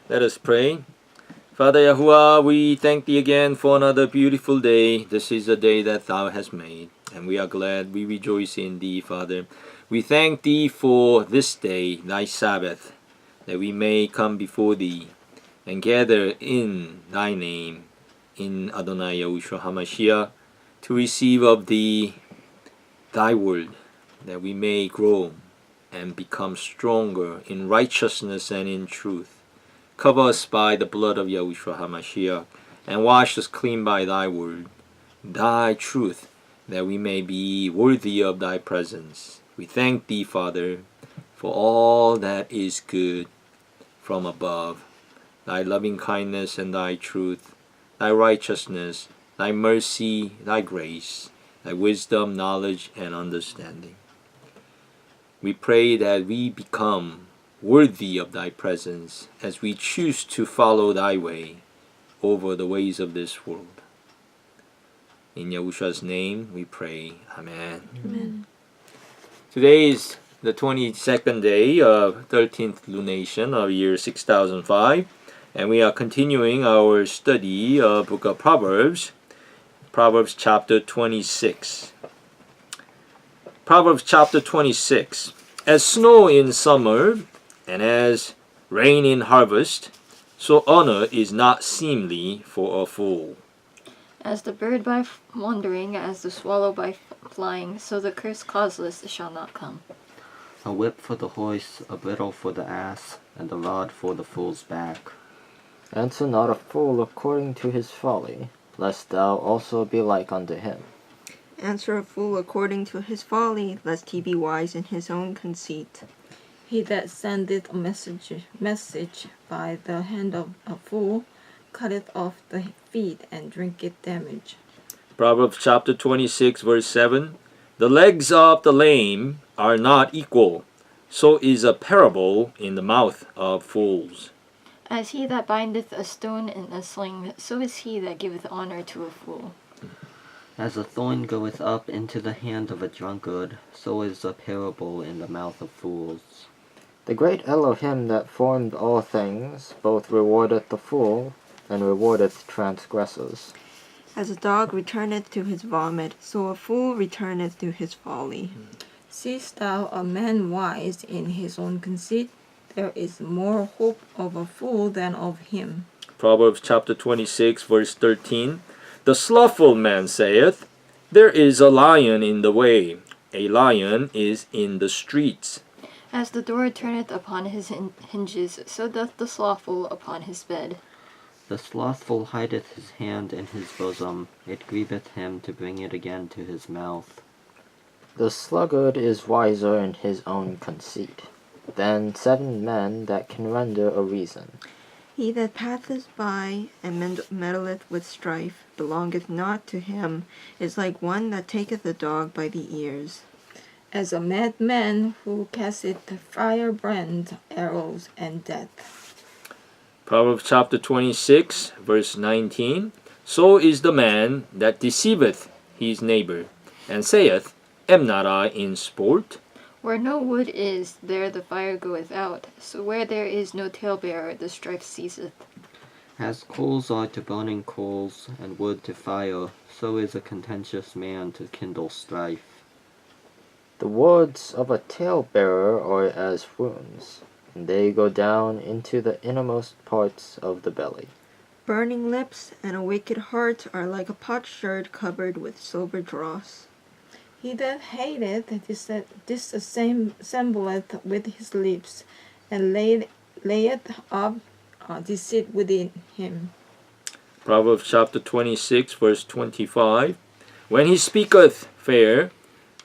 Let us pray. Father Yahuwah, we thank Thee again for another beautiful day. This is the day that Thou hast made, and we are glad, we rejoice in Thee, Father. We thank Thee for this day, Thy Sabbath, that we may come before Thee and gather in Thy name, in Adonai Yahushua HaMashiach, to receive of Thee Thy word, that we may grow and become stronger in righteousness and in truth. Cover us by the blood of Yahushua HaMashiach, and wash us clean by Thy word, Thy truth, that we may be worthy of Thy presence. We thank Thee, Father, for all that is good from above, Thy loving kindness and Thy truth, Thy righteousness, Thy mercy, Thy grace, Thy wisdom, knowledge, and understanding. We pray that we become worthy of Thy presence as we choose to follow Thy way over the ways of this world. In Yahushua's name we pray. Amen. Amen. Today is the 22nd day of 13th lunation of year 6005, and we are continuing our study of book of Proverbs, Proverbs chapter 26. Proverbs chapter 26. As snow in summer and as rain in harvest, so honor is not seemly for a fool. As the bird by wandering, as the swallow by flying, so the curse causeless shall not come. A whip for the horse, a bridle for the ass, and a rod for the fool's back. Answer not a fool according to his folly, lest thou also be like unto him. Answer a fool according to his folly, lest he be wise in his own conceit. He that sendeth a message by the hand of a fool cutteth off the feet and drinketh damage. Proverbs chapter 26 verse 7. The legs of the lame are not equal, so is a parable in the mouth of fools. As he that bindeth a stone in a sling, so is he that giveth honor to a fool. As a thorn goeth up into the hand of a drunkard, so is a parable in the mouth of fools. The great Elohim that formed all things both rewardeth the fool, and rewardeth transgressors. As a dog returneth to his vomit, so a fool returneth to his folly. Seest thou a man wise in his own conceit? There is more hope of a fool than of him. Proverbs chapter 26 verse 13. The slothful man saith, There is a lion in the way, a lion is in the streets. As the door turneth upon his hinges, so doth the slothful upon his bed. The slothful hideth his hand in his bosom, it grieveth him to bring it again to his mouth. The sluggard is wiser in his own conceit than 7 men that can render a reason. He that passeth by and meddleth with strife belongeth not to him, is like one that taketh a dog by the ears. As a madman who casteth firebrand, arrows, and death. Proverbs chapter 26 verse 19. So is the man that deceiveth his neighbor, and saith, Am not I in sport? Where no wood is, there the fire goeth out, so where there is no talebearer, the strife ceaseth. As coals are to burning coals, and wood to fire, so is a contentious man to kindle strife. The words of a talebearer are as wounds, and they go down into the innermost parts of the belly. Burning lips and a wicked heart are like a potsherd covered with silver dross. He that hateth dissembleth with his lips, and layeth up deceit within him. Proverbs chapter 26 verse 25. When he speaketh fair,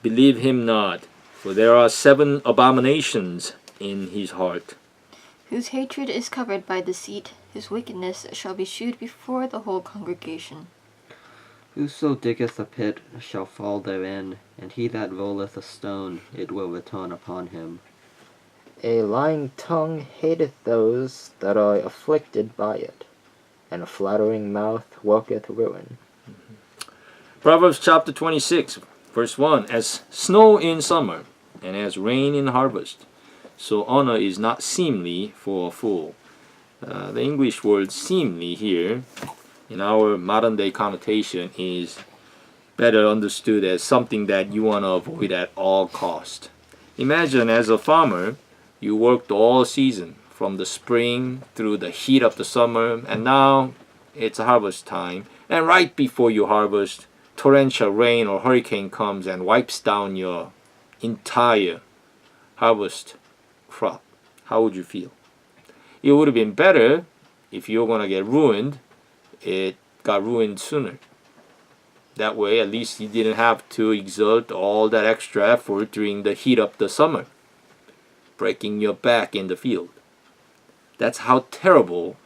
believe him not, for there are 7 abominations in his heart. Whose hatred is covered by deceit, his wickedness shall be shewed before the whole congregation. Whoso diggeth a pit shall fall therein, and he that rolleth a stone, it will return upon him. A lying tongue hateth those that are afflicted by it, and a flattering mouth worketh ruin. Proverbs chapter 26 verse 1. As snow in summer, and as rain in harvest, so honor is not seemly for a fool. The English word seemly here, in our modern day connotation, is better understood as something that you want to avoid at all cost. Imagine as a farmer, you worked all season, from the spring through the heat of the summer, and now it's harvest time. And right before you harvest, torrential rain or hurricane comes and wipes down your entire harvest crop. How would you feel? It would have been better if you're going to get ruined, it got ruined sooner. That way, at least you didn't have to exert all that extra effort during the heat of the summer, breaking your back in the field. That's how terrible,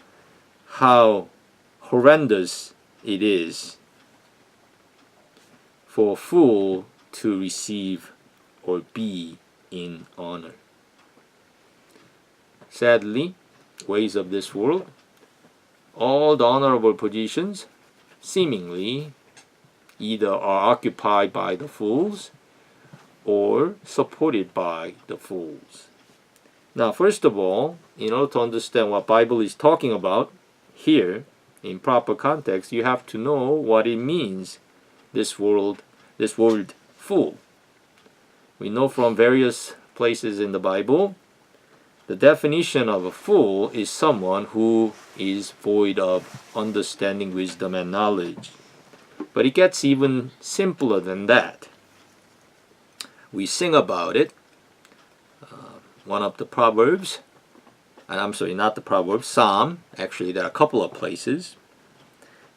how horrendous it is for a fool to receive or be in honor. Sadly, ways of this world, all the honorable positions seemingly either are occupied by the fools or supported by the fools. Now, first of all, in order to understand what Bible is talking about here in proper context, you have to know what it means, this word fool. We know from various places in the Bible, the definition of a fool is someone who is void of understanding, wisdom, and knowledge. But it gets even simpler than that. We sing about it. One of the Proverbs, and I'm sorry, not the Proverbs, Psalm, actually there are a couple of places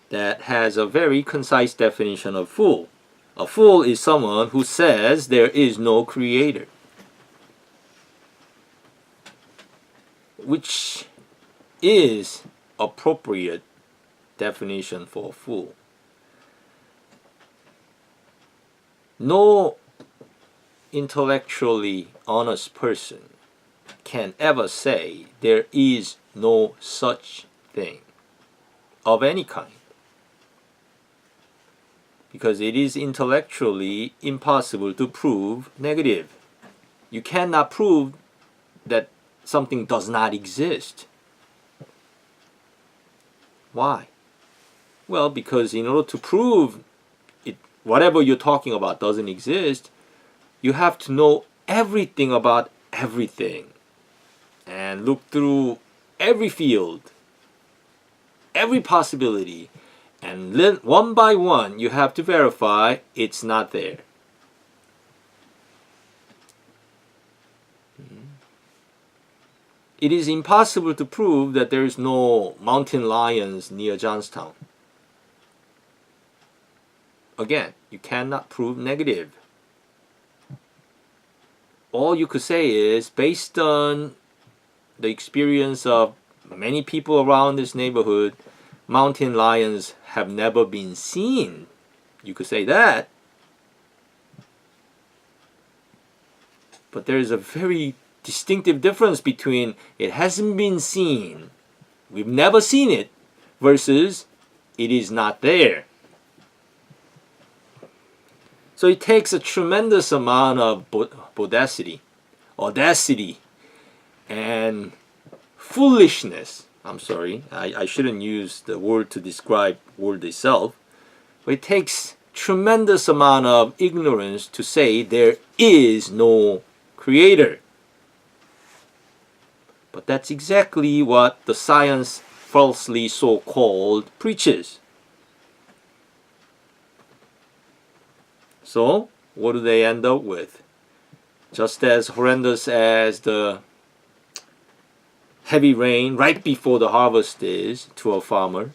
that has a very concise definition of fool. A fool is someone who says there is no creator, which is appropriate definition for a fool. No intellectually honest person can ever say there is no such thing of any kind, because it is intellectually impossible to prove negative. You cannot prove that something does not exist. Why? Well, because in order to prove it, whatever you're talking about doesn't exist, you have to know everything about everything and look through every field, every possibility, and then one by one you have to verify it's not there. It is impossible to prove that there is no mountain lions near Johnstown. Again, you cannot prove negative. All you could say is, based on the experience of many people around this neighborhood, mountain lions have never been seen. You could say that. But there is a very distinctive difference between it hasn't been seen, we've never seen it, versus it is not there. So it takes a tremendous amount of audacity, and foolishness. I'm sorry, I shouldn't use the word to describe word itself, but it takes tremendous amount of ignorance to say there is no creator. But that's exactly what the science, falsely so-called, preaches. So, what do they end up with? Just as horrendous as the heavy rain right before the harvest is to a farmer,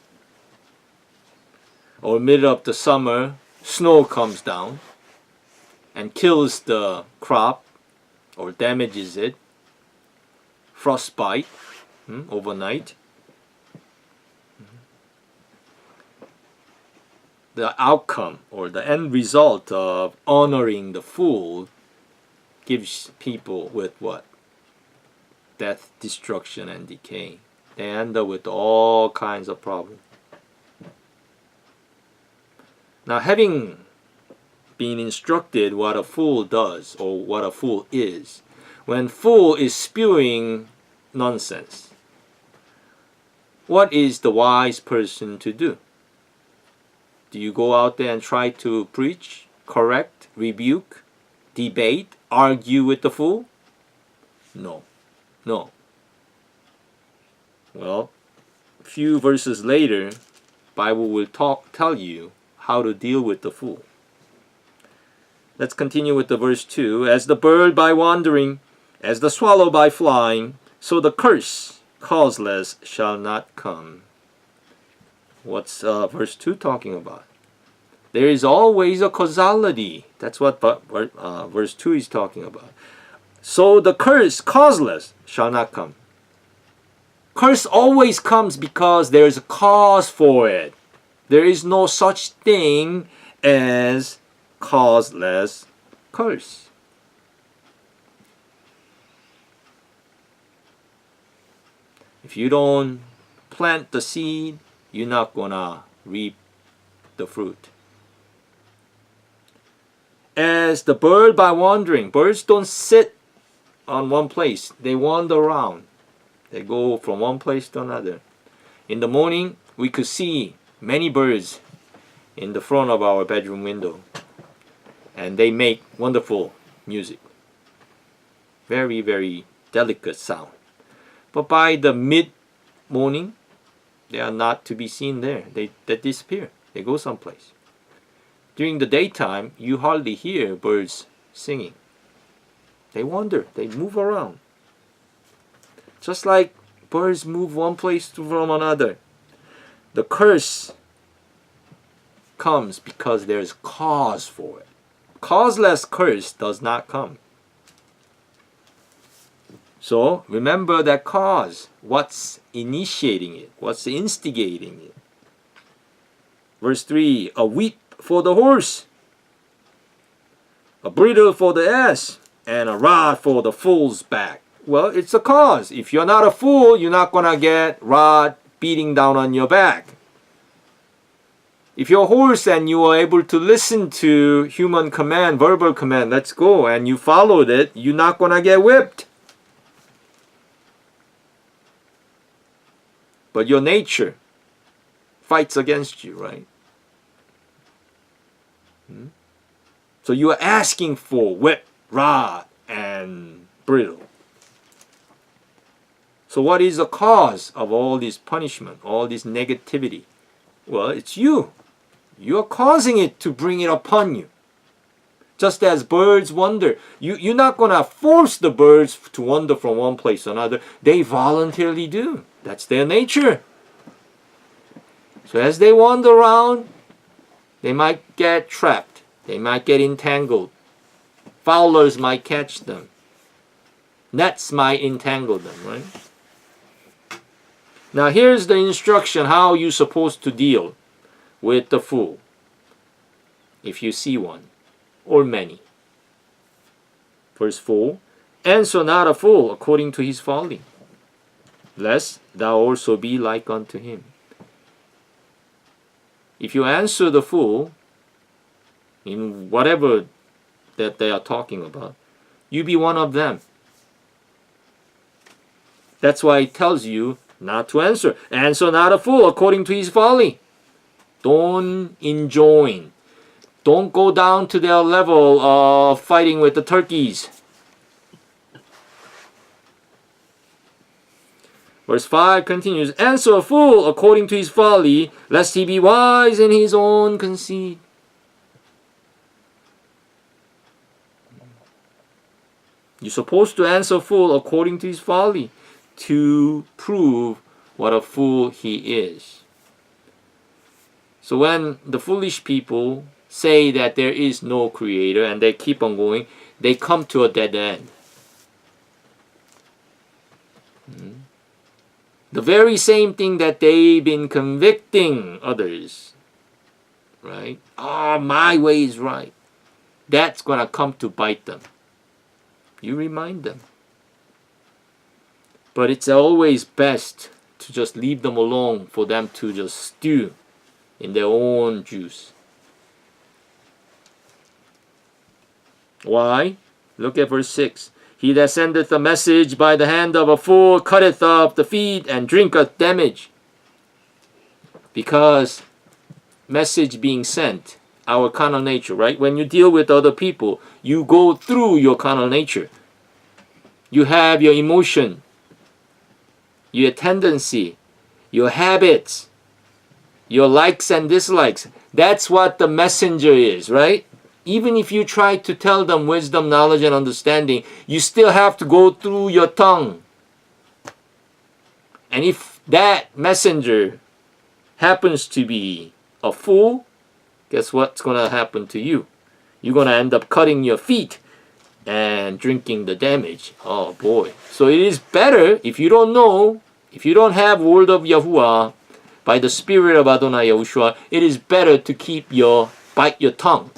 or middle of the summer, snow comes down and kills the crop or damages it, frostbite overnight. The outcome or the end result of honoring the fool gives people with what? Death, destruction, and decay. They end up with all kinds of problems. Now, having been instructed what a fool does or what a fool is, when fool is spewing nonsense, What is the wise person to do? Do you go out there and try to preach, correct, rebuke, debate, argue with the fool? No. No. Well, a few verses later, Bible will tell you how to deal with the fool. Let's continue with the verse 2. As the bird by wandering, as the swallow by flying, so the curse, causeless, shall not come. What's verse 2 talking about? There is always a causality. That's what verse 2 is talking about. So the curse, causeless, shall not come. Curse always comes because there is a cause for it. There is no such thing as causeless curse. If you don't plant the seed, you're not gonna reap the fruit. As the bird by wandering, birds don't sit on one place. They wander around. They go from one place to another. In the morning, we could see many birds in the front of our bedroom window. And they make wonderful music. Very, very delicate sound. But by the mid-morning, they are not to be seen there. They disappear. They go someplace. During the daytime, you hardly hear birds singing. They wander. They move around. Just like birds move one place from another. The curse comes because there's cause for it. Causeless curse does not come. So remember that cause. What's initiating it? What's instigating it? Verse 3, a whip for the horse, a bridle for the ass, and a rod for the fool's back. Well, it's a cause. If you're not a fool, you're not going to get rod beating down on your back. If you're a horse and you are able to listen to human command, verbal command, let's go, and you followed it, you're not going to get whipped. But your nature fights against you, right? So you are asking for whip, rod, and bridle. So what is the cause of all this punishment, all this negativity? Well, it's you. You're causing it to bring it upon you. Just as birds wander. You're not going to force the birds to wander from one place to another. They voluntarily do. That's their nature. So as they wander around, they might get trapped. They might get entangled. Fowlers might catch them. Nets might entangle them, right? Now here's the instruction how you're supposed to deal with the fool, if you see one, or many. Verse 4, answer not a fool according to his folly, lest thou also be like unto him. If you answer the fool in whatever that they are talking about, you be one of them. That's why it tells you not to answer. Answer not a fool according to his folly. Don't enjoin. Don't go down to their level of fighting with the turkeys. Verse 5 continues, answer a fool according to his folly, lest he be wise in his own conceit. You're supposed to answer a fool according to his folly to prove what a fool he is. So when the foolish people say that there is no creator and they keep on going, they come to a dead end. The very same thing that they've been convicting others, right? My way is right. That's going to come to bite them. You remind them. But it's always best to just leave them alone for them to just stew in their own juice. Why? Look at verse 6. He that sendeth a message by the hand of a fool cutteth off the feet and drinketh damage. because message being sent, our carnal nature, right? When you deal with other people, you go through your carnal nature. You have your emotion, your tendency, your habits, your likes and dislikes. That's what the messenger is, right? Even if you try to tell them wisdom, knowledge, and understanding, you still have to go through your tongue. And if that messenger happens to be a fool, guess what's going to happen to you? You're going to end up cutting your feet and drinking the damage. Oh boy. So it is better, if you don't know, if you don't have word of Yahuwah by the spirit of Adonai Yahushua, it is better to bite your tongue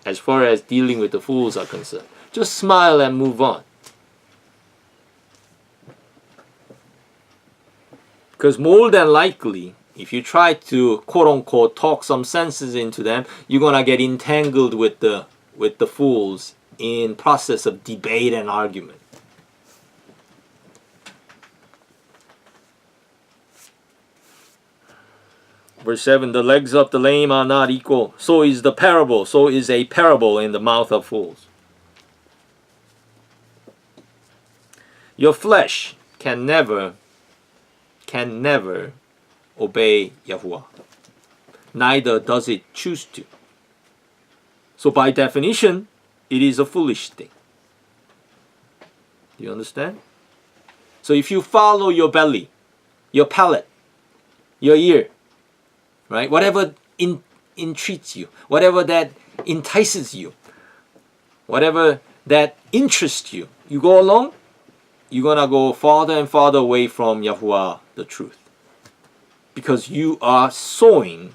as far as dealing with the fools are concerned. Just smile and move on. Because more than likely, if you try to quote-unquote talk some senses into them, you're going to get entangled with the fools in process of debate and argument. Verse 7, the legs of the lame are not equal. So is a parable in the mouth of fools. Your flesh can never obey Yahuwah. Neither does it choose to. So by definition, it is a foolish thing. Do you understand? So if you follow your belly, your palate, your ear, right? Whatever entreats you, whatever that entices you, whatever that interests you, you go along, you're going to go farther and farther away from Yahuwah, the truth. Because you are sowing,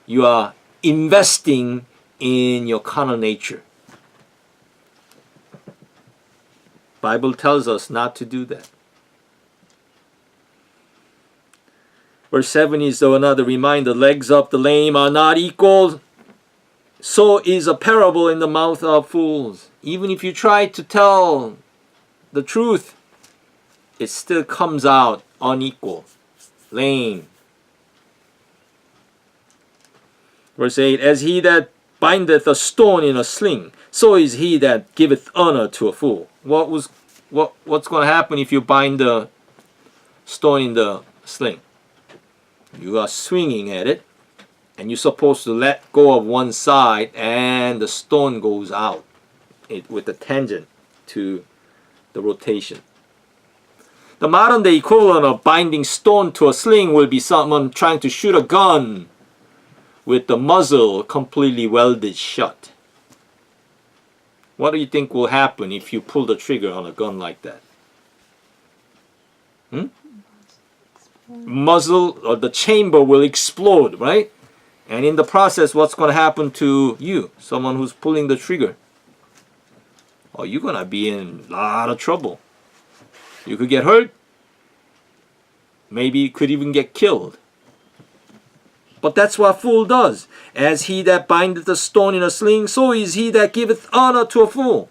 you are investing in your carnal nature. Bible tells us not to do that. Verse 7 is another reminder. Legs of the lame are not equal. So is a parable in the mouth of fools. Even if you try to tell the truth, it still comes out unequal, lame. Verse 8, as he that bindeth a stone in a sling, so is he that giveth honor to a fool. What's going to happen if you bind the stone in the sling? You are swinging at it, and you're supposed to let go of one side, and the stone goes out with a tangent to the rotation. The modern day equivalent of binding stone to a sling will be someone trying to shoot a gun with the muzzle completely welded shut. What do you think will happen if you pull the trigger on a gun like that? Muzzle or the chamber will explode, right? And in the process, what's going to happen to you, someone who's pulling the trigger? Oh, you're going to be in a lot of trouble. You could get hurt. Maybe you could even get killed. But that's what a fool does. As he that bindeth a stone in a sling, so is he that giveth honor to a fool.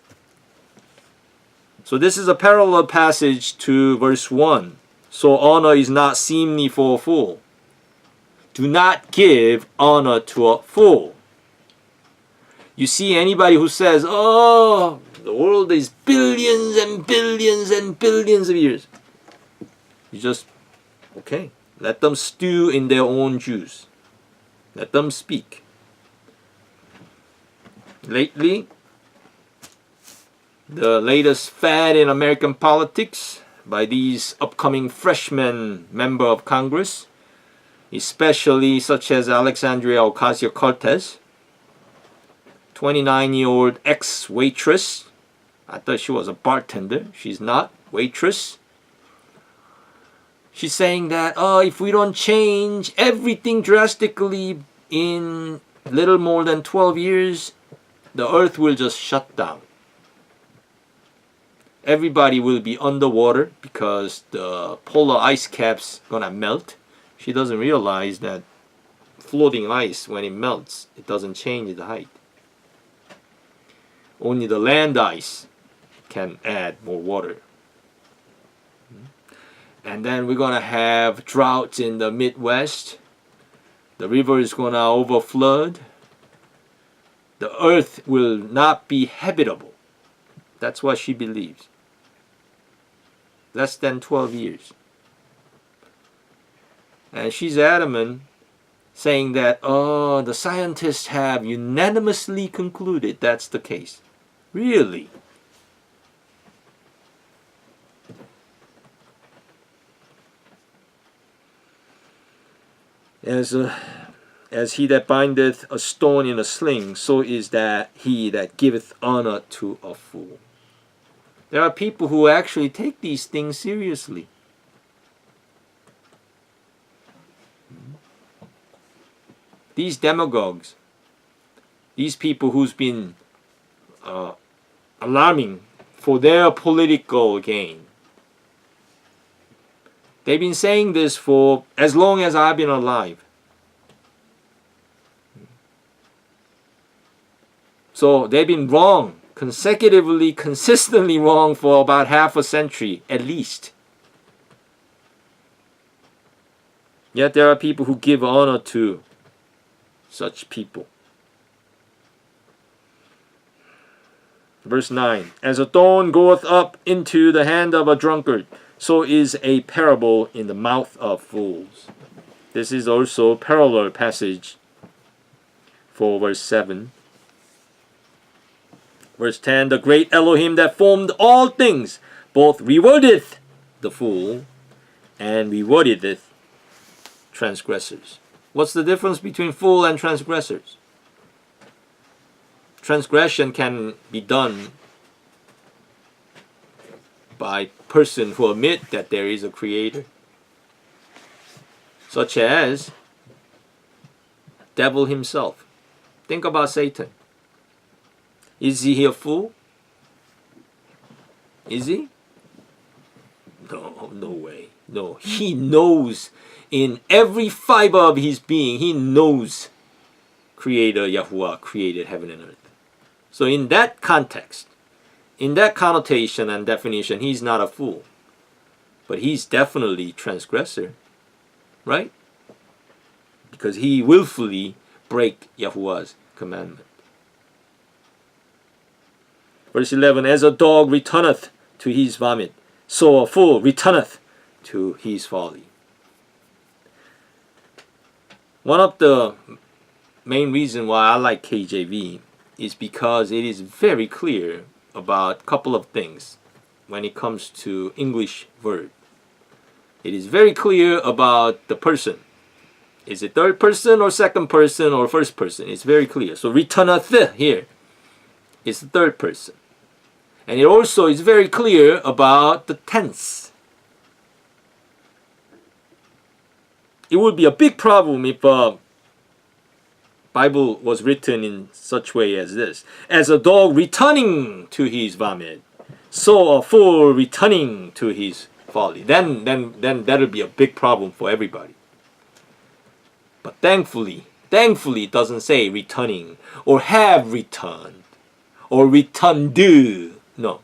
So this is a parallel passage to verse 1. So honor is not seemly for a fool. Do not give honor to a fool. You see anybody who says, oh, the world is billions and billions and billions of years. You just, okay, let them stew in their own juice. Let them speak. Lately, the latest fad in American politics by these upcoming freshman member of Congress, especially such as Alexandria Ocasio-Cortez, 29-year-old ex-waitress. I thought she was a bartender. She's not. Waitress. She's saying that, if we don't change everything drastically in little more than 12 years, the earth will just shut down. Everybody will be underwater because the polar ice caps gonna melt. She doesn't realize that floating ice, when it melts, it doesn't change the height. Only the land ice can add more water. And then we're gonna have droughts in the Midwest. The river is going to overflood. The earth will not be habitable. That's what she believes. Less than 12 years. And she's adamant, saying that, oh, the scientists have unanimously concluded that's the case. Really? As he that bindeth a stone in a sling, so is that he that giveth honor to a fool. There are people who actually take these things seriously. These demagogues, these people who's been alarming for their political gain, they've been saying this for as long as I've been alive. So they've been wrong, consecutively, consistently wrong for about half a century, at least. Yet there are people who give honor to such people. Verse 9, as a thorn goeth up into the hand of a drunkard, so is a parable in the mouth of fools. This is also a parallel passage for verse 7. Verse 10, the great Elohim that formed all things, both rewardeth the fool and rewardeth transgressors. What's the difference between fool and transgressors? Transgression can be done by person who admit that there is a creator, such as devil himself. Think about Satan. Is he a fool? Is he? No, no way. No, he knows in every fiber of his being, he knows Creator Yahuwah created heaven and earth. So in that context, in that connotation and definition, he's not a fool. But he's definitely transgressor, right? Because he willfully break Yahuwah's commandment. Verse 11, as a dog returneth to his vomit, so a fool returneth to his folly. One of the main reasons why I like KJV is because it is very clear about a couple of things when it comes to English verb. It is very clear about the person. Is it third person or second person or first person? It's very clear. So returneth here is the third person. And it also is very clear about the tense. It would be a big problem if Bible was written in such way as this. As a dog returning to his vomit, so a fool returning to his folly. Then that'll be a big problem for everybody. But thankfully it doesn't say returning or have returned or returned. No.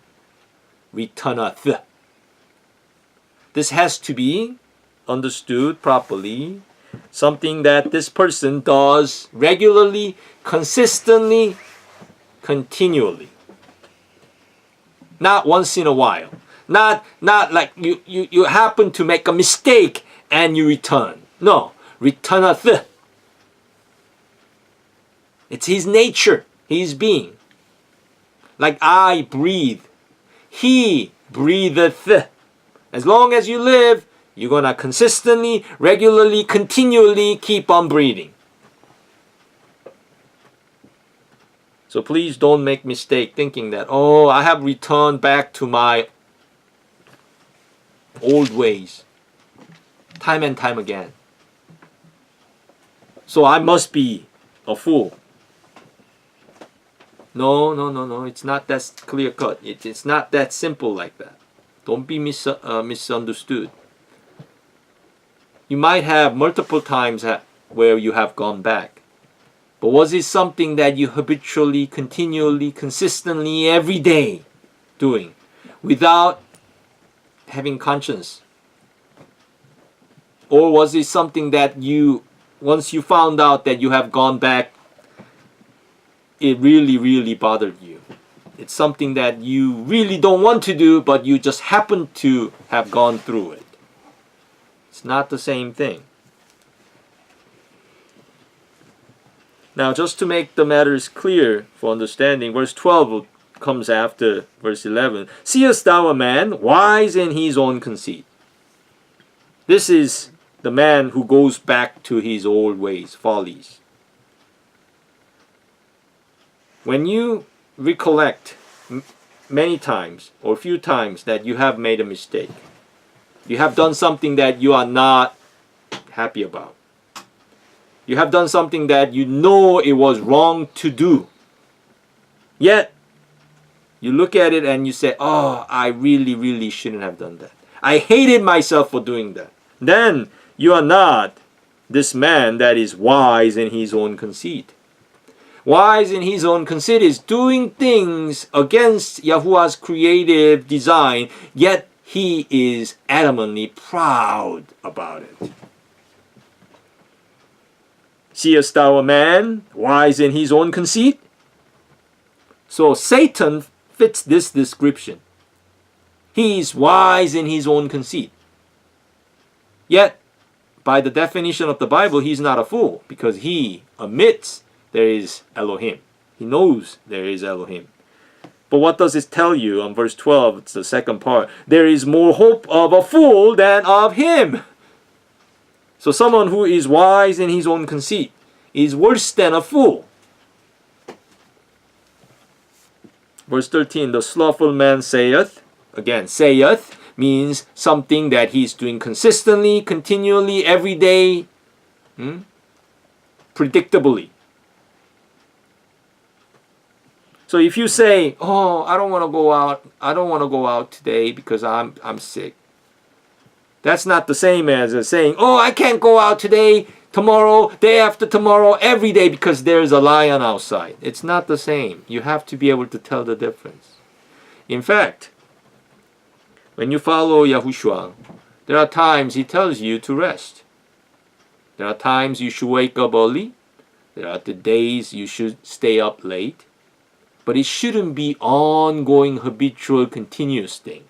Returneth. This has to be understood properly. Something that this person does regularly, consistently, continually. Not once in a while. Not like you happen to make a mistake and you return. No. Returneth. It's his nature, his being. Like I breathe. He breatheth. As long as you live, you're going to consistently, regularly, continually keep on breathing. So please don't make mistake thinking that, oh, I have returned back to my old ways. Time and time again. So I must be a fool. No. It's not that clear cut. It's not that simple like that. Don't be misunderstood. You might have multiple times where you have gone back. But was it something that you habitually, continually, consistently, every day doing without having conscience? Or was it something that you once you found out that you have gone back, it really, really bothered you. It's something that you really don't want to do, but you just happen to have gone through it. It's not the same thing. Now, just to make the matters clear for understanding, verse 12 comes after verse 11. Seest thou a man wise in his own conceit? This is the man who goes back to his old ways, follies. When you recollect many times or few times that you have made a mistake, you have done something that you are not happy about, you have done something that you know it was wrong to do, yet you look at it and you say, oh, I really, really shouldn't have done that. I hated myself for doing that. Then you are not this man that is wise in his own conceit. Wise in his own conceit is doing things against Yahuwah's creative design, yet he is adamantly proud about it. Seest thou a man wise in his own conceit? So Satan fits this description. He is wise in his own conceit. Yet, by the definition of the Bible, he's not a fool because he admits there is Elohim. He knows there is Elohim. But what does it tell you on verse 12? It's the second part. There is more hope of a fool than of him. So someone who is wise in his own conceit is worse than a fool. Verse 13, the slothful man saith, again, saith means something that he's doing consistently, continually, every day, predictably. So if you say, oh, I don't want to go out today because I'm sick. That's not the same as saying, oh, I can't go out today, tomorrow, day after tomorrow, every day because there's a lion outside. It's not the same. You have to be able to tell the difference. In fact, when you follow Yahushua, there are times he tells you to rest. There are times you should wake up early. There are the days you should stay up late. But it shouldn't be ongoing, habitual, continuous thing.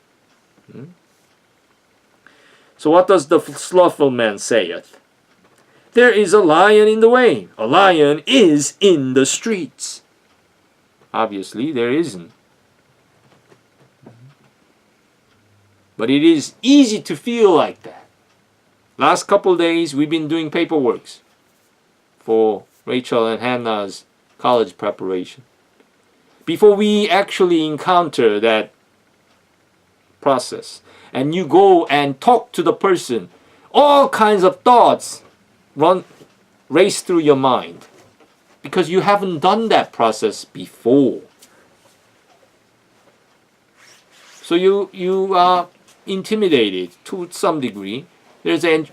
So what does the slothful man saith? There is a lion in the way. A lion is in the streets. Obviously, there isn't. But it is easy to feel like that. Last couple days, we've been doing paperwork for Rachel and Hannah's college preparation. Before we actually encounter that process, and you go and talk to the person, all kinds of thoughts race through your mind because you haven't done that process before. So you are intimidated to some degree. There's a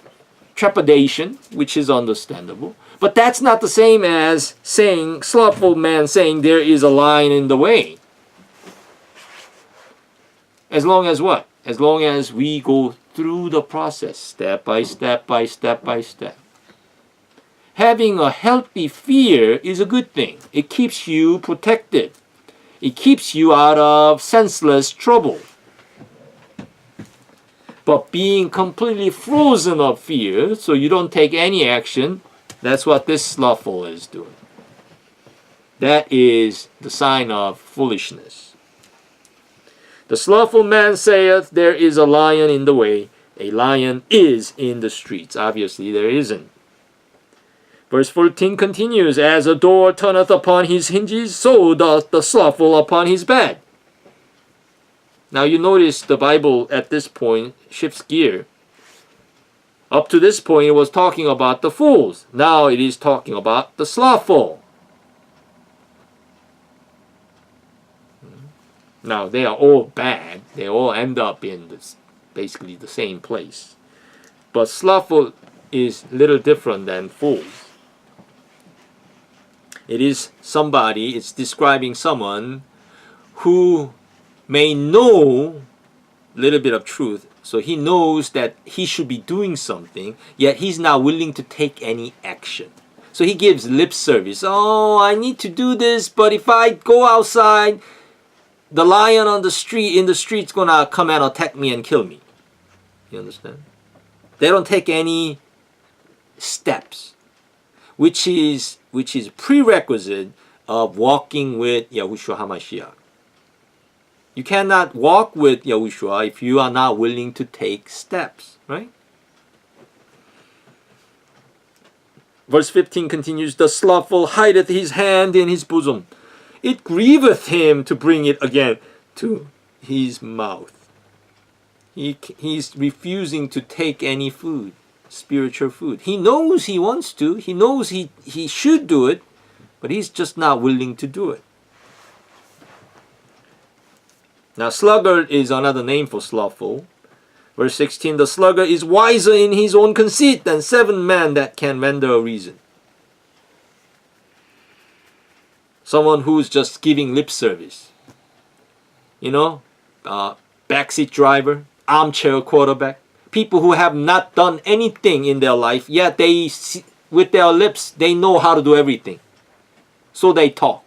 trepidation, which is understandable. But that's not the same as saying, slothful man saying there is a lion in the way. As long as what? As long as we go through the process, step by step by step by step. Having a healthy fear is a good thing. It keeps you protected. It keeps you out of senseless trouble. But being completely frozen of fear, so you don't take any action, that's what this slothful is doing. That is the sign of foolishness. The slothful man saith, there is a lion in the way. A lion is in the streets. Obviously, there isn't. Verse 14 continues, as a door turneth upon his hinges, so doth the slothful upon his bed. Now you notice the Bible at this point shifts gear. Up to this point, it was talking about the fools. Now it is talking about the slothful. Now they are all bad. They all end up in basically the same place. But slothful is little different than fools. It is somebody, it's describing someone who may know a little bit of truth, So he knows that he should be doing something, yet he's not willing to take any action. So he gives lip service. Oh, I need to do this, but if I go outside, the lion on the street, in the street's gonna come and attack me and kill me. You understand? They don't take any steps, which is prerequisite of walking with Yahushua HaMashiach. You cannot walk with Yahushua if you are not willing to take steps, right? Verse 15 continues, the slothful hideth his hand in his bosom. It grieveth him to bring it again to his mouth. He's refusing to take any food, spiritual food. He knows he wants to. He knows he should do it, but he's just not willing to do it. Now, sluggard is another name for slothful. Verse 16, the sluggard is wiser in his own conceit than 7 men that can render a reason. Someone who's just giving lip service. You know, backseat driver, armchair quarterback. People who have not done anything in their life, yet they, with their lips, they know how to do everything. So they talk.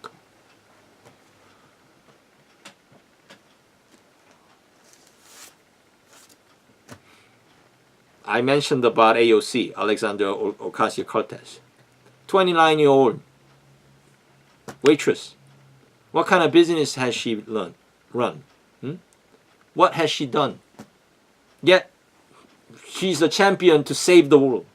I mentioned about AOC, Alexander Ocasio-Cortez. 29-year-old waitress. What kind of business has she run? What has she done? Yet, she's a champion to save the world.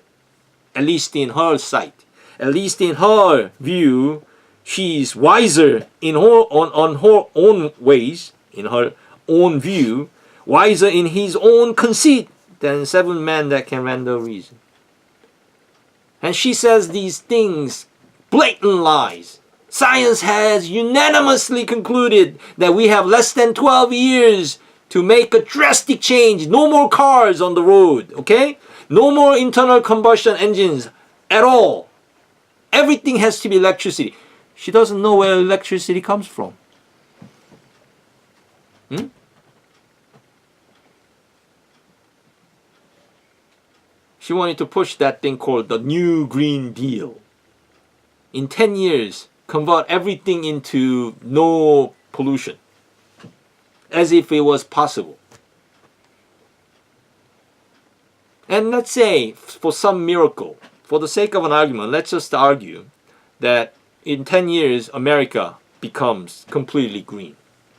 At least in her sight. At least in her view, she's wiser on her own ways, in her own view, wiser in his own conceit than 7 men that can render reason. And she says these things, blatant lies. Science has unanimously concluded that we have less than 12 years to make a drastic change. No more cars on the road, okay? No more internal combustion engines at all. Everything has to be electricity. She doesn't know where electricity comes from. She wanted to push that thing called the New Green Deal. In 10 years, convert everything into no pollution. As if it was possible. And let's say, for some miracle, for the sake of an argument, let's just argue that in 10 years, America becomes completely green,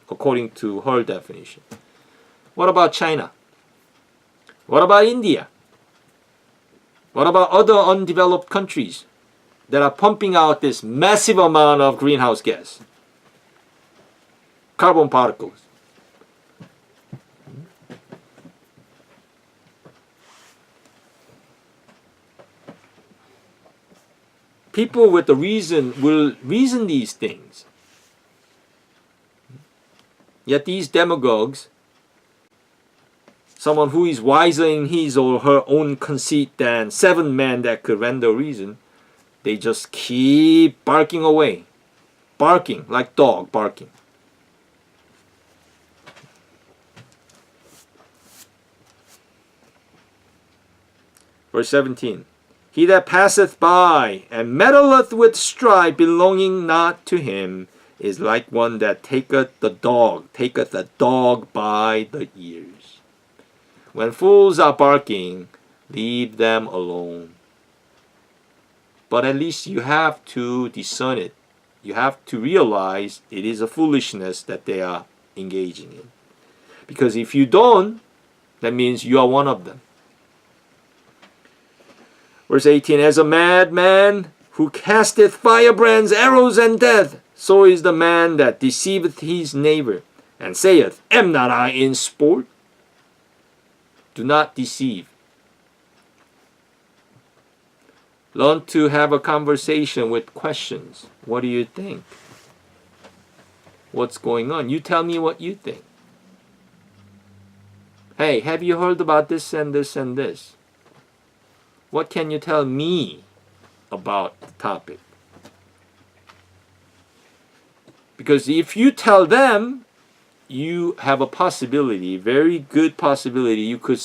according to her definition. What about China? What about India? What about other undeveloped countries that are pumping out this massive amount of greenhouse gas? Carbon particles. People with the reason will reason these things. Yet these demagogues, someone who is wiser in his or her own conceit than 7 men that could render reason, they just keep barking away. Barking like dog barking. Verse 17. He that passeth by and meddleth with strife belonging not to him is like one that taketh a dog by the ears. When fools are barking, leave them alone. But at least you have to discern it. You have to realize it is a foolishness that they are engaging in. Because if you don't, that means you are one of them. Verse 18, as a madman who casteth firebrands, arrows, and death, so is the man that deceiveth his neighbor, and saith, am not I in sport? Do not deceive. Learn to have a conversation with questions. What do you think? What's going on? You tell me what you think. Hey, have you heard about this and this and this? What can you tell me about the topic? Because if you tell them, you have a possibility, very good possibility, you could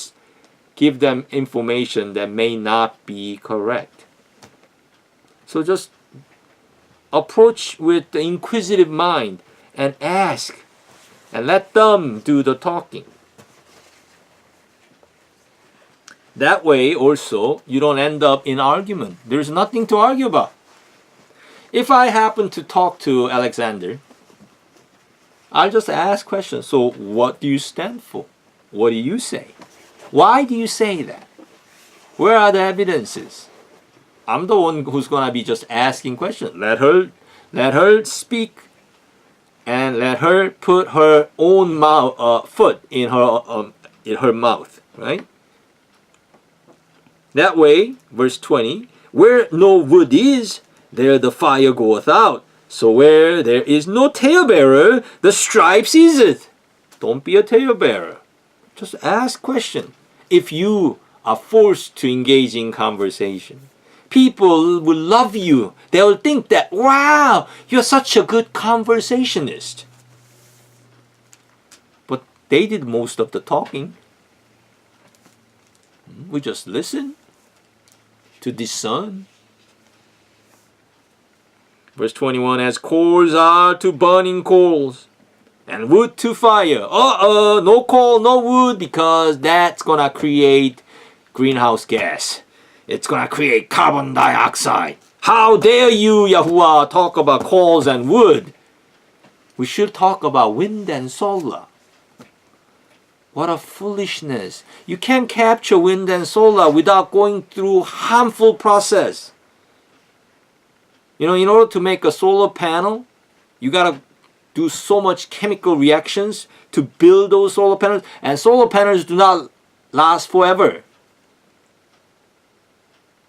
give them information that may not be correct. So just approach with the inquisitive mind and ask and let them do the talking. That way also you don't end up in argument. There's nothing to argue about. If I happen to talk to Alexander, I'll just ask questions. So what do you stand for? What do you say? Why do you say that? Where are the evidences? I'm the one who's going to be just asking questions. Let her speak, and let her put her own foot in her mouth, right? That way, verse 20, where no wood is, there the fire goeth out. So where there is no talebearer, the strife ceaseth. Don't be a talebearer. Just ask question. If you are forced to engage in conversation, people will love you. They will think that, wow, you're such a good conversationist. But they did most of the talking. We just listen to discern. Verse 21, as coals are to burning coals, and wood to fire. No coal, no wood, because that's gonna create greenhouse gas. It's gonna create carbon dioxide. How dare you, Yahuwah, talk about coals and wood? We should talk about wind and solar. What a foolishness. You can't capture wind and solar without going through harmful process. You know, in order to make a solar panel, you gotta do so much chemical reactions to build those solar panels, and solar panels do not last forever.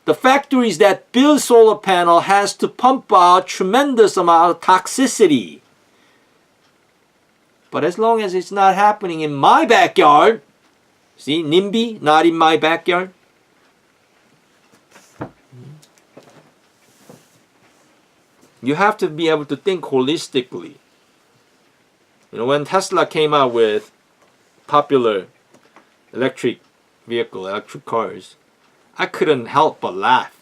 The factories that build solar panel has to pump out tremendous amount of toxicity. But as long as it's not happening in my backyard, see, NIMBY, not in my backyard. You have to be able to think holistically. You know, when Tesla came out with popular electric cars, I couldn't help but laugh.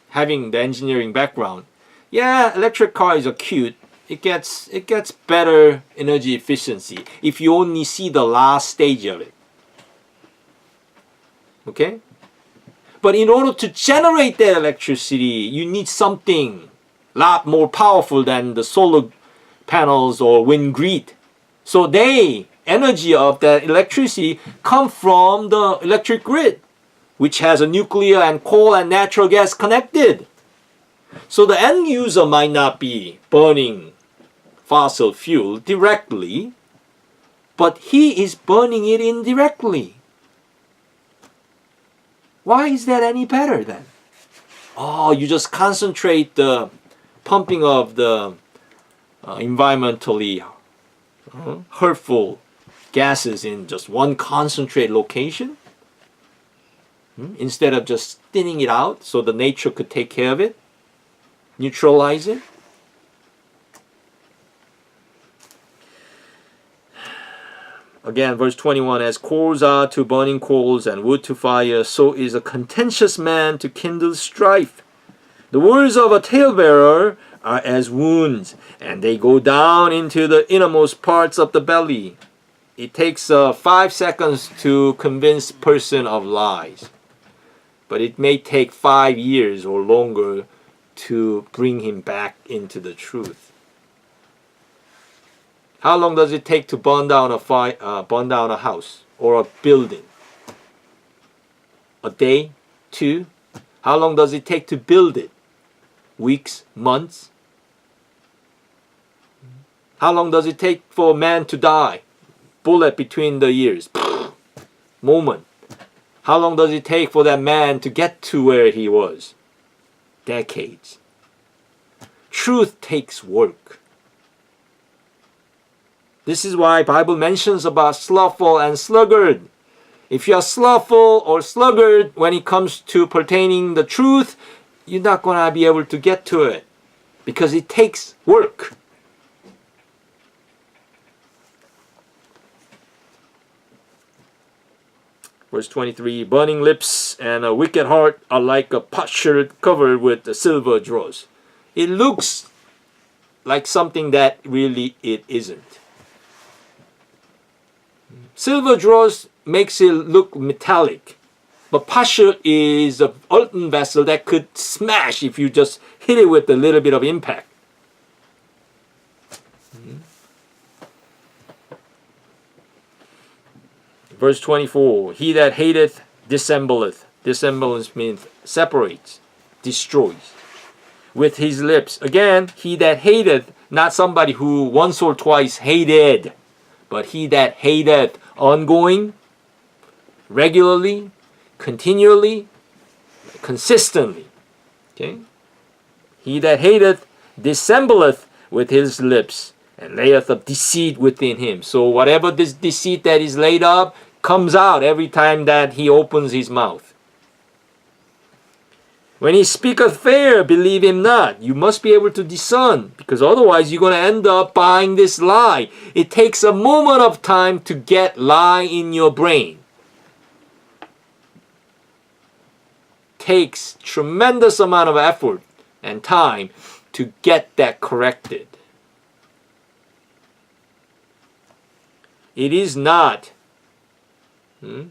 Having the engineering background, yeah, electric cars are cute. It gets better energy efficiency if you only see the last stage of it. Okay? But in order to generate that electricity, you need something a lot more powerful than the solar panels or wind grid. So energy of that electricity come from the electric grid, which has a nuclear and coal and natural gas connected. So the end user might not be burning fossil fuel directly, but he is burning it indirectly. Why is that any better then? Oh, you just concentrate the pumping of the environmentally hurtful gases in just one concentrated location, instead of just thinning it out so the nature could take care of it, neutralize it. Again, verse 21, as coals are to burning coals and wood to fire, so is a contentious man to kindle strife. The words of a talebearer are as wounds, and they go down into the innermost parts of the belly. It takes 5 seconds to convince a person of lies, but it may take 5 years or longer to bring him back into the truth. How long does it take to burn down a house or a building? A day? 2? How long does it take to build it? Weeks? Months? How long does it take for a man to die? Bullet between the ears. Moment. How long does it take for that man to get to where he was? Decades. Truth takes work. This is why Bible mentions about slothful and sluggard. If you are slothful or sluggard when it comes to pertaining the truth, you're not going to be able to get to it because it takes work. Verse 23, burning lips and a wicked heart are like a potsherd covered with silver dross. It looks like something that really it isn't. Silver dross makes it look metallic. But potsherd is an earthen vessel that could smash if you just hit it with a little bit of impact. Verse 24, he that hateth dissembleth. Dissemblance means separates, destroys. With his lips. Again, he that hateth, not somebody who once or twice hated, but he that hateth, ongoing, regularly, continually, consistently. Okay? He that hateth dissembleth with his lips, and layeth up deceit within him. So whatever this deceit that is laid up comes out every time that he opens his mouth. When he speaketh fair, believe him not. You must be able to discern, because otherwise you're going to end up buying this lie. It takes a moment of time to get lie in your brain. Takes tremendous amount of effort and time to get that corrected. It is not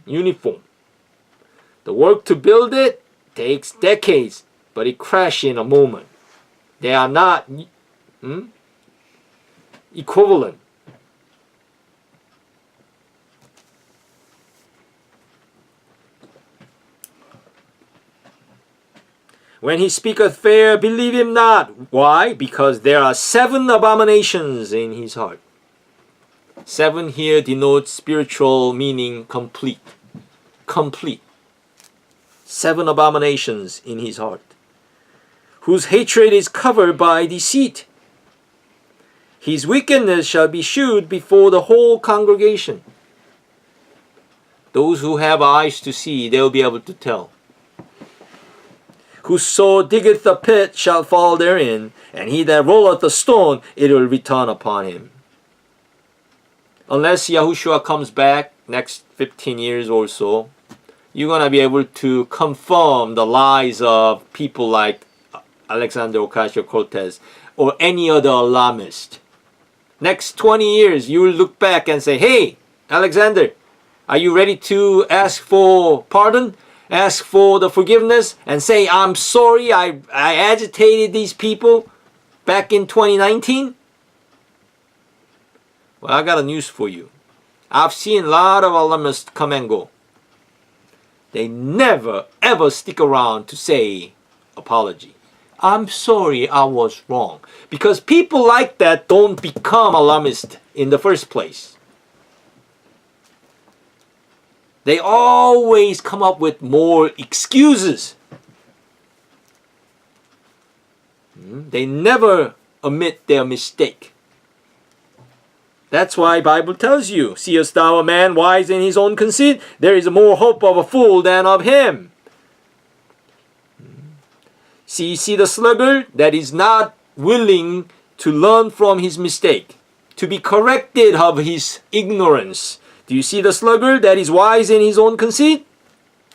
uniform. The work to build it takes decades, but it crashes in a moment. They are not equivalent. When he speaketh fair, believe him not. Why? Because there are 7 abominations in his heart. 7 here denotes spiritual meaning complete. Complete. 7 abominations in his heart. Whose hatred is covered by deceit. His wickedness shall be shewed before the whole congregation. Those who have eyes to see, they will be able to tell. Whoso diggeth a pit shall fall therein, and he that rolleth a stone, it will return upon him. Unless Yahushua comes back next 15 years or so, you're going to be able to confirm the lies of people like Alexander Ocasio-Cortez or any other alarmist. Next 20 years, you will look back and say, hey, Alexander, are you ready to ask for pardon? Ask for the forgiveness and say, I'm sorry, I agitated these people back in 2019? Well, I got a news for you. I've seen a lot of alarmists come and go. They never ever stick around to say apology. I'm sorry, I was wrong. Because people like that don't become alarmists in the first place. They always come up with more excuses. They never admit their mistake. That's why the Bible tells you, seest thou a man wise in his own conceit? There is more hope of a fool than of him. See the sluggard that is not willing to learn from his mistake, to be corrected of his ignorance. Do you see the sluggard that is wise in his own conceit?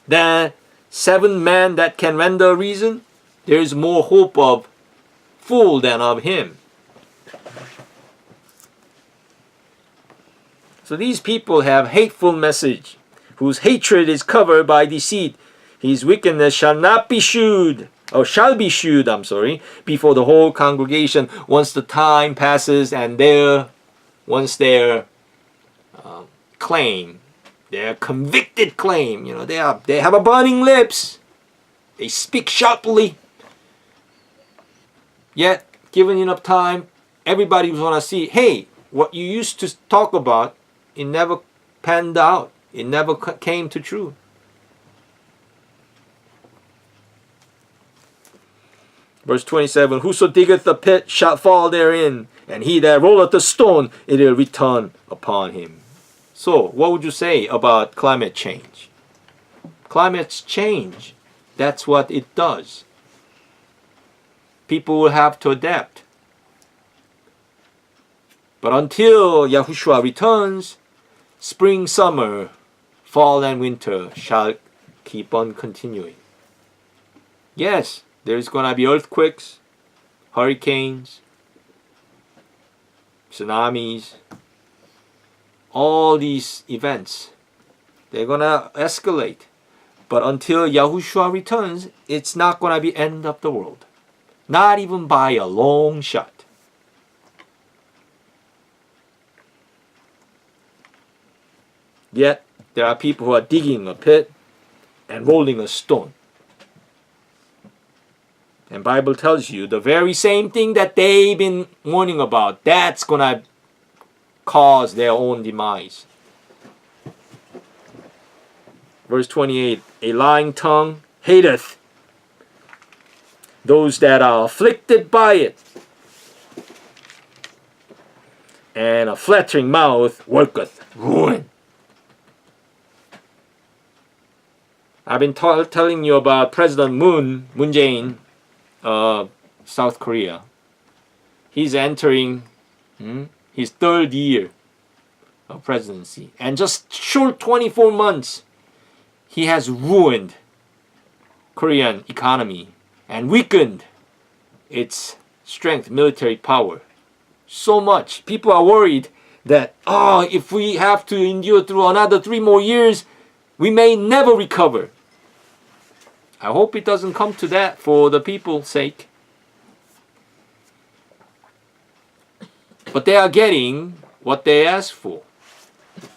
The 7 men that can render reason? There is more hope of fool than of him. So these people have hateful message, whose hatred is covered by deceit. His wickedness shall be shewed before the whole congregation once the time passes and once their claim, their convicted claim, they have a burning lips, they speak sharply, yet given enough time, everybody will want to see, hey, what you used to talk about, it never panned out, it never came to true. Verse 27, whoso diggeth the pit shall fall therein, and he that rolleth the stone, it will return upon him. So, what would you say about climate change? Climate change, that's what it does. People will have to adapt. But until Yahushua returns, spring, summer, fall and winter shall keep on continuing. Yes, there's going to be earthquakes, hurricanes, tsunamis, all these events. They're going to escalate. But until Yahushua returns, it's not going to be end of the world. Not even by a long shot. Yet, there are people who are digging a pit and rolling a stone. And Bible tells you the very same thing that they've been warning about, that's going to cause their own demise. Verse 28, a lying tongue hateth those that are afflicted by it, and a flattering mouth worketh ruin. I've been telling you about President Moon Jae-in, South Korea. He's entering his third year of presidency, and just short 24 months, he has ruined Korean economy and weakened its strength, military power, so much. People are worried that, if we have to endure through another 3 more years, we may never recover. I hope it doesn't come to that for the people's sake. But they are getting what they asked for.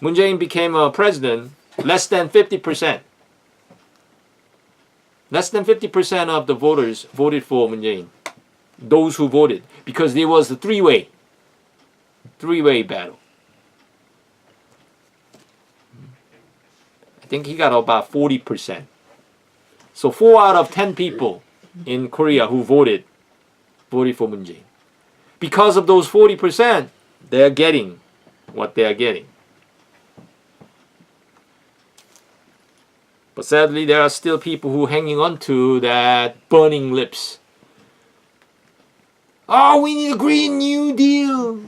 Moon Jae-in became a president, less than 50%. Less than 50% of the voters voted for Moon Jae-in. Those who voted. Because there was a three-way battle. I think he got about 40%. So 4 out of 10 people in Korea who voted for Moon Jae-in. Because of those 40%, they're getting what they are getting. But sadly, there are still people who are hanging on to that burning lips. We need a Green New Deal.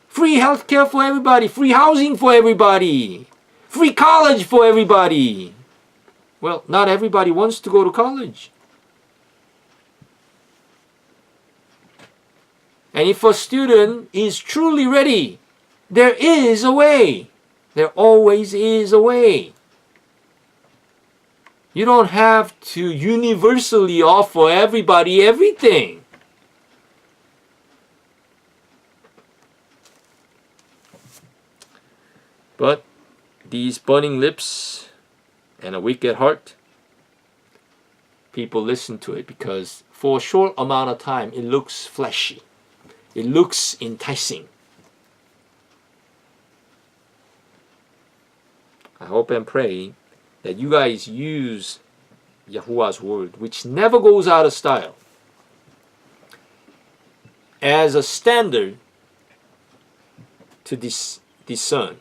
Free healthcare for everybody. Free housing for everybody. Free college for everybody. Well, not everybody wants to go to college. And if a student is truly ready, there is a way. There always is a way. You don't have to universally offer everybody everything. But these burning lips and a wicked heart, people listen to it because for a short amount of time it looks fleshy. It looks enticing. I hope and pray that you guys use Yahuwah's word, which never goes out of style, as a standard to discern,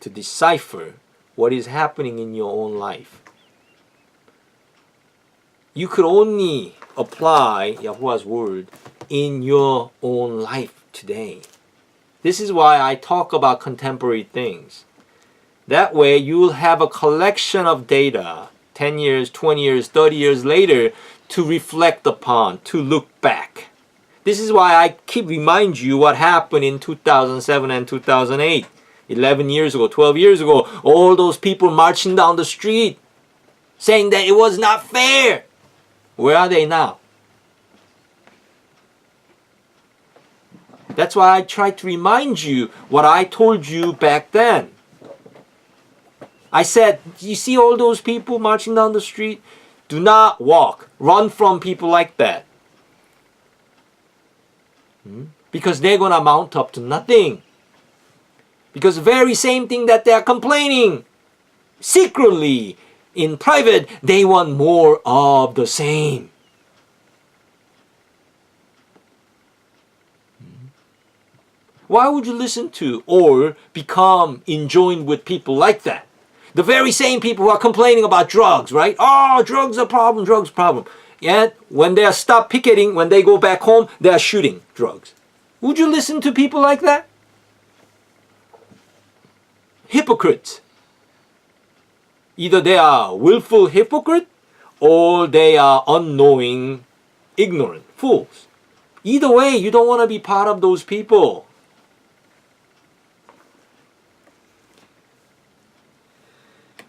to decipher what is happening in your own life. You could only apply Yahuwah's word in your own life today. This is why I talk about contemporary things. That way you will have a collection of data 10 years, 20 years, 30 years later to reflect upon, to look back. This is why I keep remind you what happened in 2007 and 2008. 11 years ago, 12 years ago, all those people marching down the street saying that it was not fair. Where are they now? That's why I try to remind you what I told you back then. I said, you see all those people marching down the street? Do not walk. Run from people like that. Because they're going to amount up to nothing. Because the very same thing that they are complaining, secretly, in private, they want more of the same. Why would you listen to or become enjoined with people like that? The very same people who are complaining about drugs, right? Drugs are problem, drugs problem. Yet, when they are stopped picketing, when they go back home, they are shooting drugs. Would you listen to people like that? Hypocrites. Either they are willful hypocrite or they are unknowing, ignorant fools. Either way, you don't want to be part of those people.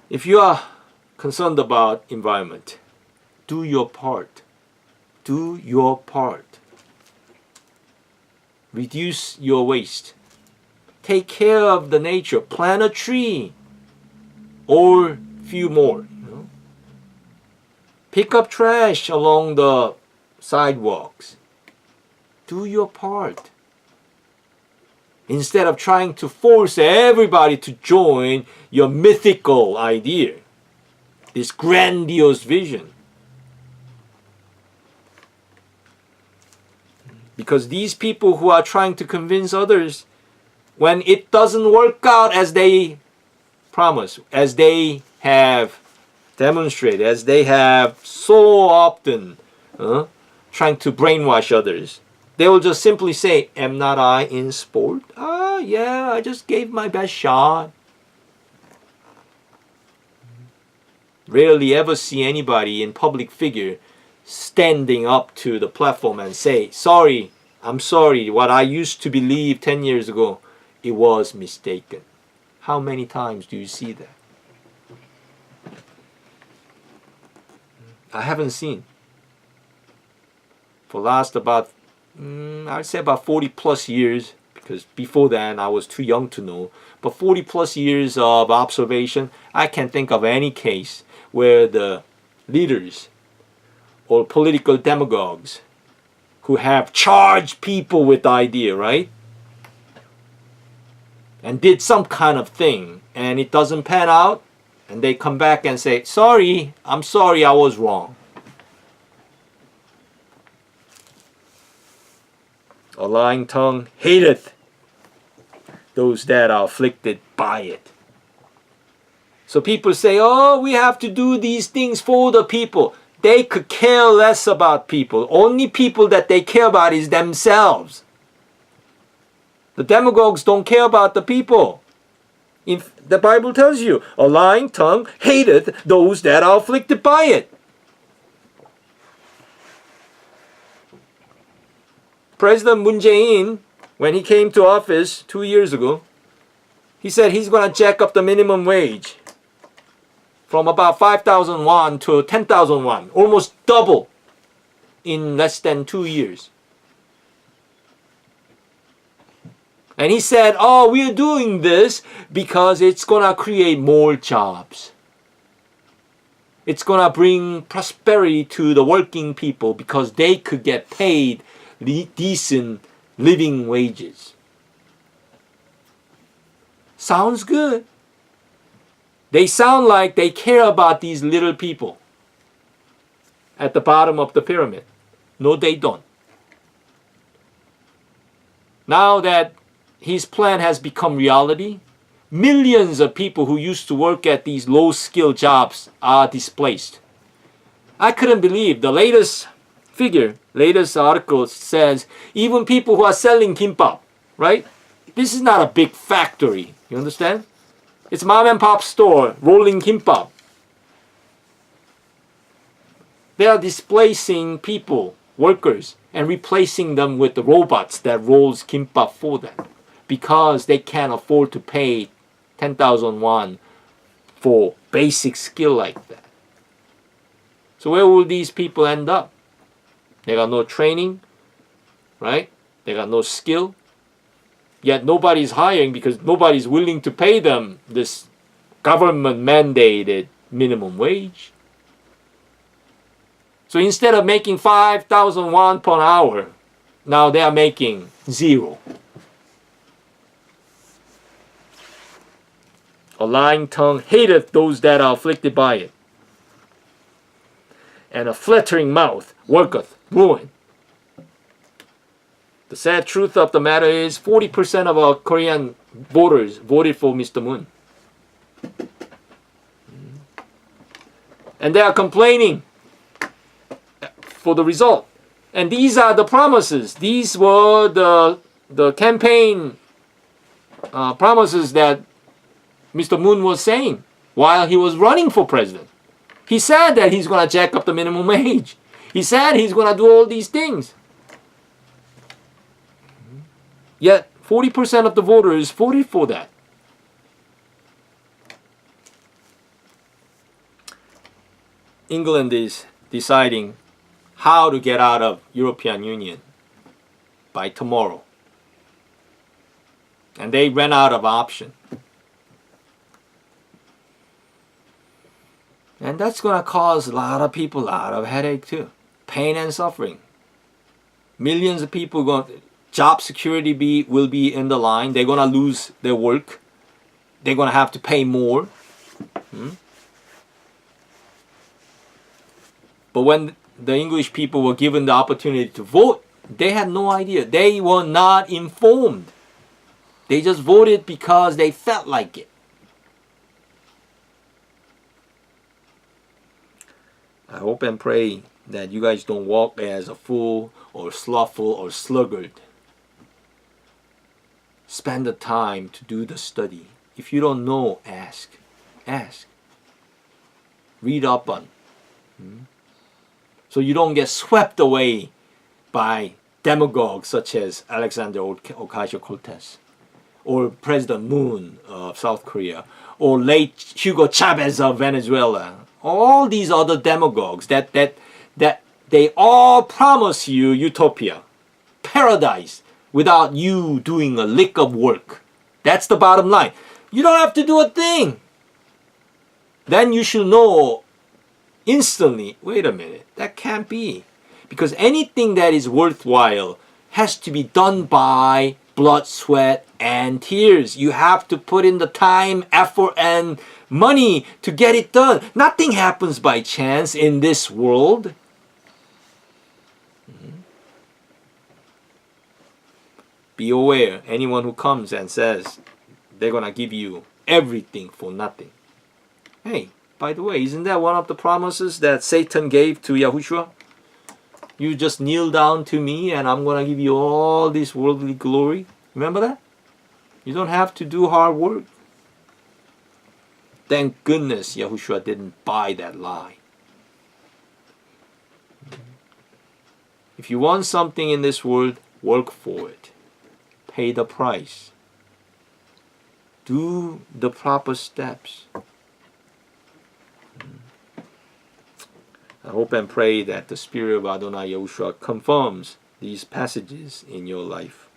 If you are concerned about environment, do your part. Do your part. Reduce your waste. Take care of the nature. Plant a tree or few more. Pick up trash along the sidewalks. Do your part. Instead of trying to force everybody to join your mythical idea, this grandiose vision. Because these people who are trying to convince others, when it doesn't work out as they promise, as they have demonstrated, as they have so often trying to brainwash others, they will just simply say, am not I in sport? Yeah, I just gave my best shot. Rarely ever see anybody in public figure standing up to the platform and say, sorry, I'm sorry, what I used to believe 10 years ago, it was mistaken. How many times do you see that? I haven't seen. For last about, I'd say about 40 plus years, because before then I was too young to know, but 40 plus years of observation, I can't think of any case where the leaders or political demagogues who have charged people with the idea, right? And did some kind of thing and it doesn't pan out, and they come back and say, sorry, I'm sorry, I was wrong. A lying tongue hateth those that are afflicted by it. So people say, oh, we have to do these things for the people. They could care less about people. Only people that they care about is themselves. The demagogues don't care about the people. If the Bible tells you, a lying tongue hateth those that are afflicted by it. President Moon Jae-in, when he came to office 2 years ago, he said he's going to jack up the minimum wage from about 5,000 won to 10,000 won, almost double in less than 2 years. And he said, oh, we're doing this because it's going to create more jobs. It's going to bring prosperity to the working people because they could get paid decent living wages. Sounds good. They sound like they care about these little people at the bottom of the pyramid. No, they don't. Now that his plan has become reality, millions of people who used to work at these low-skill jobs are displaced. I couldn't believe the latest article says even people who are selling kimbap, right? This is not a big factory, you understand? It's mom and pop store rolling kimbap. They are displacing people, workers, and replacing them with the robots that rolls kimbap for them because they can't afford to pay 10,000 won for basic skill like that. So where will these people end up? They got no training, right? They got no skill. Yet nobody's hiring because nobody's willing to pay them this government mandated minimum wage. So instead of making 5,000 won per hour, now they are making 0. A lying tongue hateth those that are afflicted by it, and a flattering mouth worketh ruin. The sad truth of the matter is 40% of our Korean voters voted for Mr. Moon. And they are complaining for the result. And these are the promises. These were the campaign promises that Mr. Moon was saying while he was running for president. He said that he's going to jack up the minimum wage. He said he's going to do all these things. Yet 40% of the voters voted for that. England is deciding how to get out of European Union by tomorrow. And they ran out of option. And that's going to cause a lot of people a lot of headache too. Pain and suffering. Millions of people job security will be in the line. They're going to lose their work. They're going to have to pay more. But when the English people were given the opportunity to vote, they had no idea. They were not informed. They just voted because they felt like it. I hope and pray that you guys don't walk as a fool or slothful or sluggard. Spend the time to do the study. If you don't know, ask. Ask. Read up on. So you don't get swept away by demagogues such as Alexander Ocasio-Cortez or President Moon of South Korea or late Hugo Chavez of Venezuela. All these other demagogues that they all promise you utopia, paradise, without you doing a lick of work. That's the bottom line. You don't have to do a thing. Then you should know instantly, wait a minute, that can't be. Because anything that is worthwhile has to be done by blood, sweat, and tears. You have to put in the time, effort, and money to get it done. Nothing happens by chance in this world. Be aware, anyone who comes and says they're going to give you everything for nothing. Hey, by the way, isn't that one of the promises that Satan gave to Yahushua? You just kneel down to me and I'm going to give you all this worldly glory. Remember that? You don't have to do hard work. Thank goodness Yahushua didn't buy that lie. If you want something in this world, work for it. Pay the price. Do the proper steps. I hope and pray that the Spirit of Adonai Yahushua confirms these passages in your life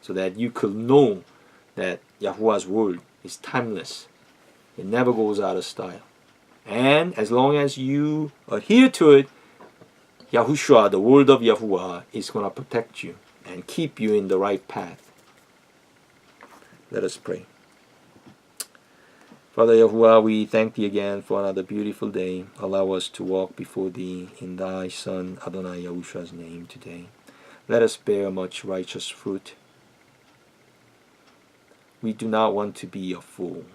so that you could know that Yahuwah's word is timeless. It never goes out of style. And as long as you adhere to it, Yahushua, the word of Yahuwah, is going to protect you and keep you in the right path. Let us pray. Father Yahuwah, we thank Thee again for another beautiful day. Allow us to walk before Thee in Thy Son Adonai Yahushua's name today. Let us bear much righteous fruit. We do not want to be a fool,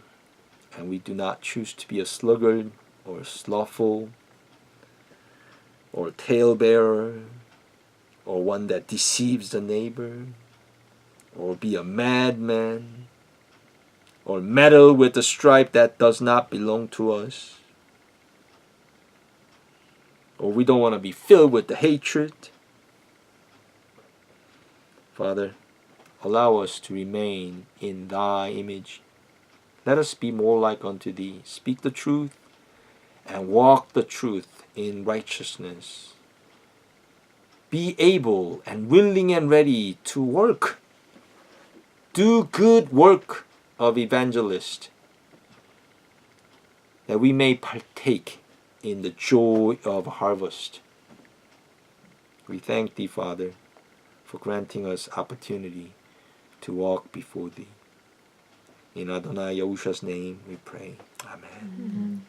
and we do not choose to be a sluggard or slothful or a talebearer or one that deceives the neighbor or be a madman or meddle with the stripe that does not belong to us. Or we don't want to be filled with the hatred. Father, allow us to remain in Thy image. Let us be more like unto Thee. Speak the truth and walk the truth in righteousness. Be able and willing and ready to work. Do good work of evangelist, that we may partake in the joy of harvest. We thank Thee, Father, for granting us opportunity to walk before Thee. In Adonai Yahushua's name we pray. Amen. Amen.